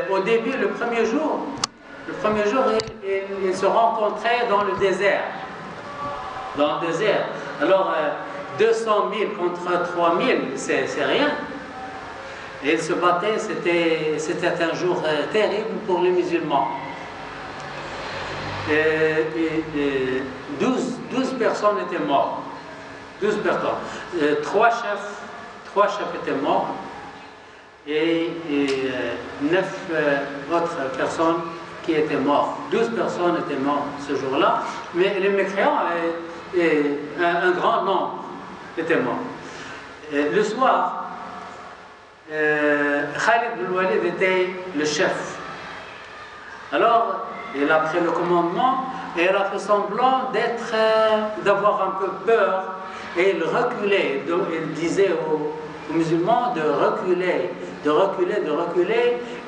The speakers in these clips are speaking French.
au début, le premier jour, ils se rencontraient dans le désert. Dans le désert. Alors, 200 000 contre 3 000, c'est rien. Et ils se battaient, c'était un jour terrible pour les musulmans. 12 personnes étaient mortes. 12 personnes. 3 chefs étaient morts. Et 9 autres personnes qui étaient mortes. 12 personnes étaient mortes ce jour-là. Mais les mécréants, un grand nombre étaient morts. Le soir, Khalid bin Walid était le chef. Alors, il a pris le commandement et il a fait semblant d'avoir un peu peur et il reculait. Donc, il disait aux musulmans de reculer,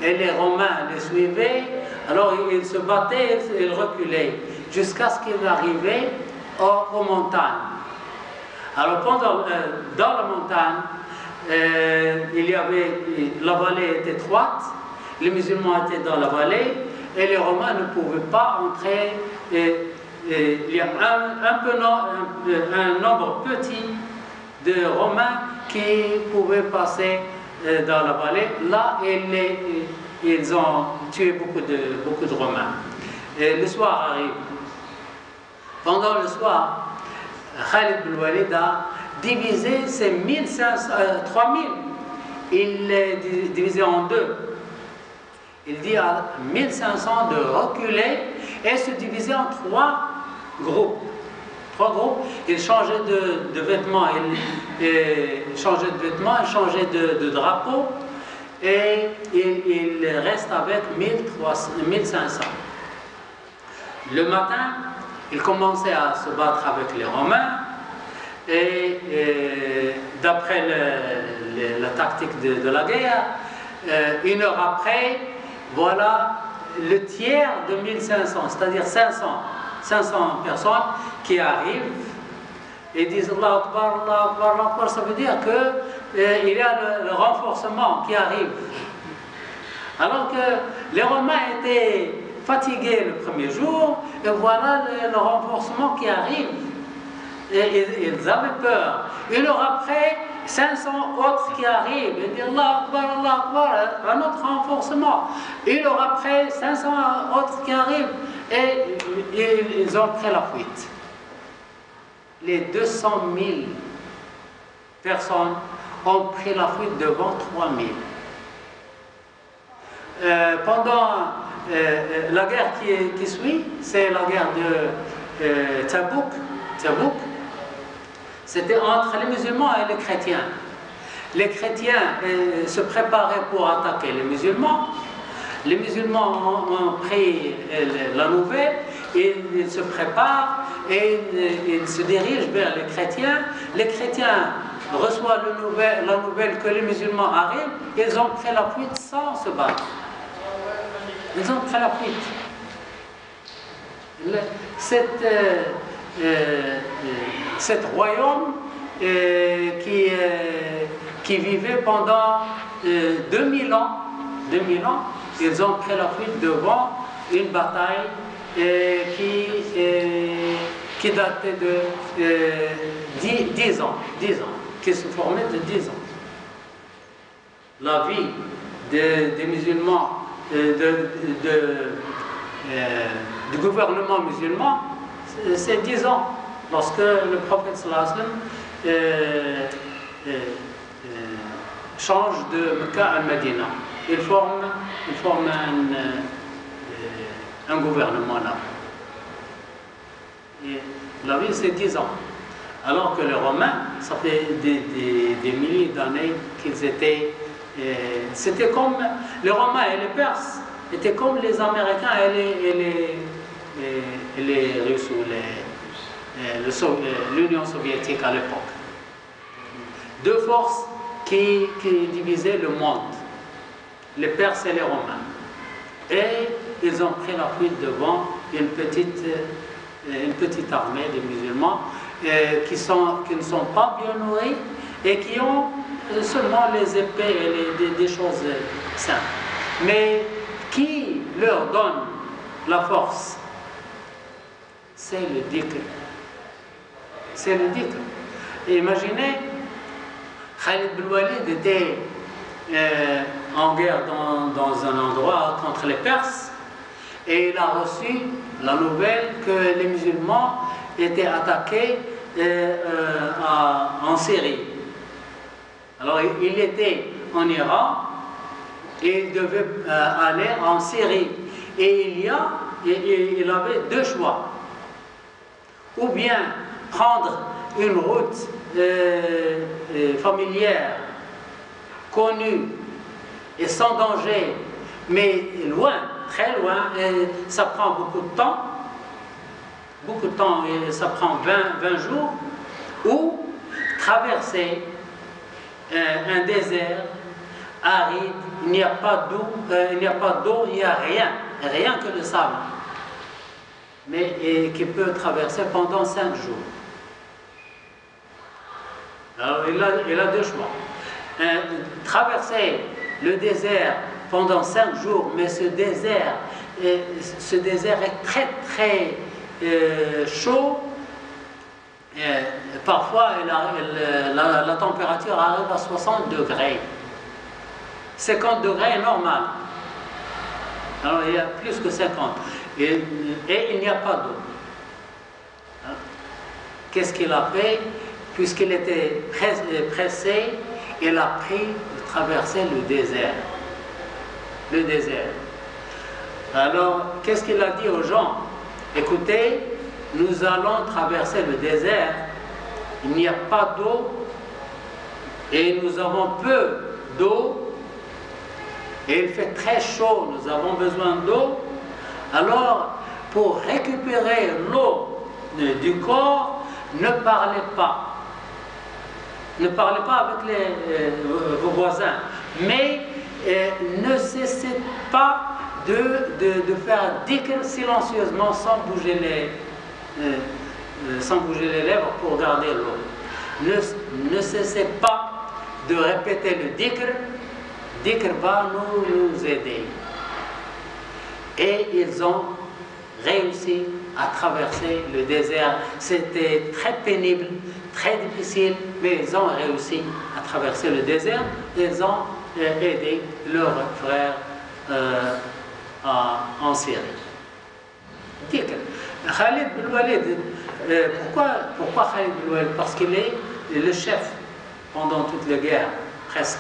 et les Romains les suivaient. Alors, ils se battaient, ils reculaient jusqu'à ce qu'ils arrivaient aux montagnes. Alors, dans la montagne, la vallée était étroite, les musulmans étaient dans la vallée et les Romains ne pouvaient pas entrer. Il y a un nombre petit de Romains qui pouvaient passer dans la vallée. Là, ils ont tué beaucoup de Romains. Et le soir arrive. Pendant le soir, Khalid bin Walid a divisé ces 3000. Il les divisé en deux. Il dit à 1500 de reculer et se diviser en 3 groupes. 3 groupes. Il changeait de vêtements, il changeait de drapeau et il reste avec 1500. Le matin, il commençait à se battre avec les Romains et d'après la tactique de la guerre, 1 heure après, voilà le tiers de 1500, c'est-à-dire 500 personnes qui arrivent et disent Allah Akbar, Allah Akbar, Allah Akbar. Ça veut dire qu'il y a le renforcement qui arrive. Alors que les Romains étaient fatigués le premier jour, et voilà le renforcement qui arrive. Et ils avaient peur. 1 heure après, 500 autres qui arrivent. Ils disent Allah Akbar, un autre renforcement. 1 heure après, 500 autres qui arrivent. Et ils ont pris la fuite. Les 200 000 personnes ont pris la fuite devant 3 000. Pendant la guerre qui suit, c'est la guerre de Tabouk. C'était entre les musulmans et les chrétiens. Les chrétiens se préparaient pour attaquer les musulmans. Les musulmans ont pris la nouvelle, ils se préparent et ils se dirigent vers les chrétiens. Les chrétiens reçoivent la nouvelle que les musulmans arrivent, ils ont pris la fuite sans se battre. Ils ont pris la fuite. Cet royaume qui vivait pendant 2000 ans, ils ont pris la fuite devant une bataille qui datait de 10 ans, qui se formait de 10 ans. La vie des musulmans, du gouvernement musulman, c'est 10 ans. Lorsque le prophète sallallahu alayhi wa sallam change de Mecca à Medina, il forme un gouvernement là. Et la vie, c'est 10 ans. Alors que les Romains, ça fait des milliers d'années qu'ils étaient. C'était comme les Romains et les Perses étaient comme les Américains et les Russes ou l'Union soviétique à l'époque. 2 forces qui divisaient le monde, les Perses et les Romains. Et ils ont pris la fuite devant une petite armée de musulmans qui ne sont pas bien nourris et qui ont seulement les épées et des choses simples. Mais qui leur donne la force? C'est le dhikr. C'est le dhikr. Imaginez, Khalid bin Walid était en guerre dans un endroit contre les Perses et il a reçu la nouvelle que les musulmans étaient attaqués en Syrie. Alors il était en Iran et il devait aller en Syrie. Et il avait deux choix. Ou bien prendre une route familière, connue et sans danger, mais loin, très loin, et ça prend beaucoup de temps, et ça prend 20 jours, ou traverser un désert aride, il n'y a pas d'eau, il n'y a rien que le sable, mais qui peut traverser pendant 5 jours. Alors il a deux choix. Traverser le désert pendant 5 jours, mais ce désert est très très chaud. Parfois la température arrive à 60 degrés. 50 degrés est normal. Alors il y a plus que 50. Et il n'y a pas d'eau. Qu'est-ce qu'il a fait? Puisqu'il était pressé, il a pris de traverser le désert. Le désert. Alors, qu'est-ce qu'il a dit aux gens? Écoutez, nous allons traverser le désert, il n'y a pas d'eau, et nous avons peu d'eau, et il fait très chaud, nous avons besoin d'eau. Alors, pour récupérer l'eau du corps, ne parlez pas. Ne parlez pas avec vos voisins, mais ne cessez pas de faire dhikr silencieusement sans bouger les lèvres pour garder l'eau. Ne cessez pas de répéter le dhikr. Dhikr va nous aider. Et ils ont réussi à traverser le désert. C'était très pénible, très difficile, mais ils ont réussi à traverser le désert. Ils ont aidé leurs frères en Syrie. Dhikr. Khalid bin Walid, pourquoi Khalid bin Walid? Parce qu'il est le chef pendant toute la guerre, presque.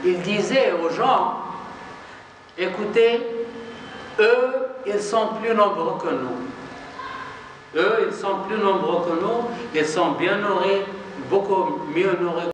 Il disait aux gens, écoutez, eux, ils sont plus nombreux que nous. Eux, ils sont plus nombreux que nous, ils sont bien nourris, beaucoup mieux nourris